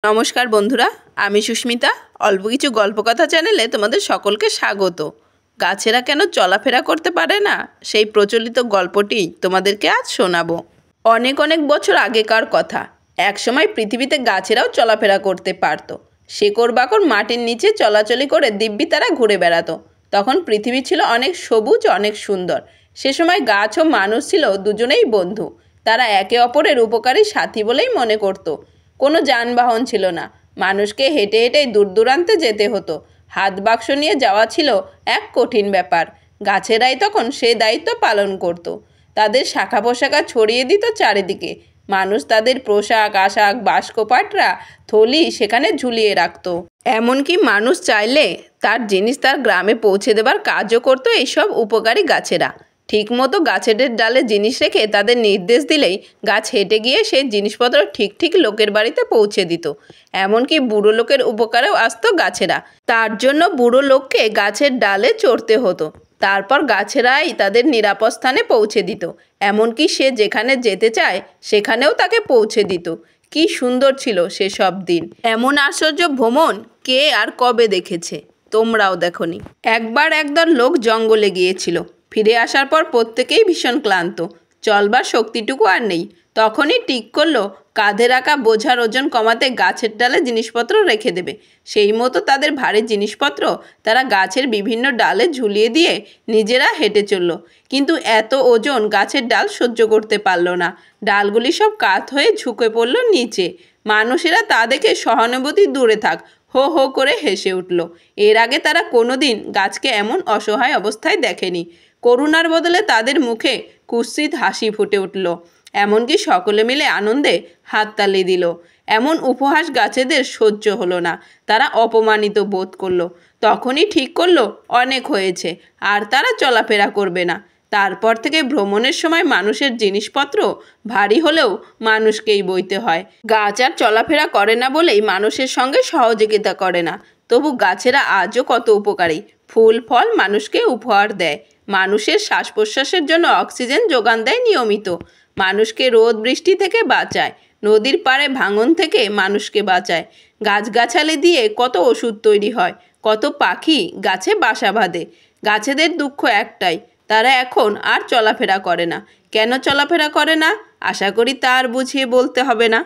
নমস্কার বন্ধুরা, আমি সুস্মিতা। অল্প কিছু গল্পকথা চ্যানেলে তোমাদের সকলকে স্বাগত। গাছেরা কেন চলাফেরা করতে পারে না, সেই প্রচলিত গল্পটি তোমাদেরকে আজ শোনাবো। অনেক অনেক বছর আগেকার কথা। একসময় পৃথিবীতে গাছেরাও চলাফেরা করতে পারতো। শেকড় বাকড় মাটির নিচে চলাচলি করে দিব্যি তারা ঘুরে বেড়াতো। তখন পৃথিবী ছিল অনেক সবুজ, অনেক সুন্দর। সে সময় গাছ ও মানুষ ছিল দুজনেই বন্ধু। তারা একে অপরের উপকারী সাথী বলেই মনে করতো। কোনো যানবাহন ছিল না, মানুষকে হেঁটে হেঁটেই দূর দূরান্তে যেতে হতো। হাত বাক্স নিয়ে যাওয়া ছিল এক কঠিন ব্যাপার। গাছেরাই তখন সে দায়িত্ব পালন করত। তাদের শাখা পোশাকা ছড়িয়ে দিত চারিদিকে। মানুষ তাদের পোশাক আশাক বাস্কপাটরা থলি সেখানে ঝুলিয়ে রাখত। এমনকি মানুষ চাইলে তার জিনিস তার গ্রামে পৌঁছে দেবার কাজও করতো এইসব উপকারী গাছেরা। ঠিকমতো গাছের ডালে জিনিস রেখে তাদের নির্দেশ দিলেই গাছ হেঁটে গিয়ে সেই জিনিসপত্র ঠিক ঠিক লোকের বাড়িতে পৌঁছে দিত। এমনকি বুড়ো লোকের উপকারেও আসতো গাছেরা। তার জন্য বুড়ো লোককে গাছের ডালে চড়তে হতো। তারপর গাছেরাই তাদের নিরাপদ স্থানে পৌঁছে দিত। এমনকি সে যেখানে যেতে চায় সেখানেও তাকে পৌঁছে দিত। কি সুন্দর ছিল সেসব দিন! এমন আশ্চর্য ভ্রমণ কে আর কবে দেখেছে? তোমরাও দেখোনি। একবার একদল লোক জঙ্গলে গিয়েছিল। ফিরে আসার পর প্রত্যেকেই ভীষণ ক্লান্ত। চলবার শক্তিটুকু আর নেই। তখনই ঠিক করলো কাঁধে রাখা বোঝার ওজন কমাতে গাছের ডালে জিনিসপত্র রেখে দেবে। সেই মতো তাদের ভারী জিনিসপত্র তারা গাছের বিভিন্ন ডালে ঝুলিয়ে দিয়ে নিজেরা হেঁটে চলল। কিন্তু এত ওজন গাছের ডাল সহ্য করতে পারল না। ডালগুলি সব কাত হয়ে ঝুঁকে পড়ল নিচে। মানুষেরা তা দেখে সহানুভূতি দূরে থাক, হো হো করে হেসে উঠল। এর আগে তারা কোনোদিন গাছকে এমন অসহায় অবস্থায় দেখেনি। করুণার বদলে তাদের মুখে কুৎসিত হাসি ফুটে উঠল। এমনকি সকলে মিলে আনন্দে হাততালি দিল। এমন উপহাস গাছেদের সহ্য হলো না। তারা অপমানিত বোধ করলো। তখনই ঠিক করলো অনেক হয়েছে, আর তারা চলাফেরা করবে না। তারপর থেকে ভ্রমণের সময় মানুষের জিনিসপত্র ভারী হলেও মানুষকেই বইতে হয়। গাছ আর চলাফেরা করে না বলেই মানুষের সঙ্গে সহযোগিতা করে না। তবু গাছেরা আজও কত উপকারী। ফুল ফল মানুষকে উপহার দেয়। মানুষের শ্বাস প্রশ্বাসের জন্য অক্সিজেন যোগান দেয় নিয়মিত। মানুষকে রোদ বৃষ্টি থেকে বাঁচায়। নদীর পাড়ে ভাঙন থেকে মানুষকে বাঁচায়। গাছগাছালি দিয়ে কত ওষুধ তৈরি হয়। কত পাখি গাছে বাসা বাঁধে। গাছেদের দুঃখ একটাই, তারা এখন আর চলাফেরা করে না। কেন চলাফেরা করে না? আশা করি তা আর বুঝিয়ে বলতে হবে না।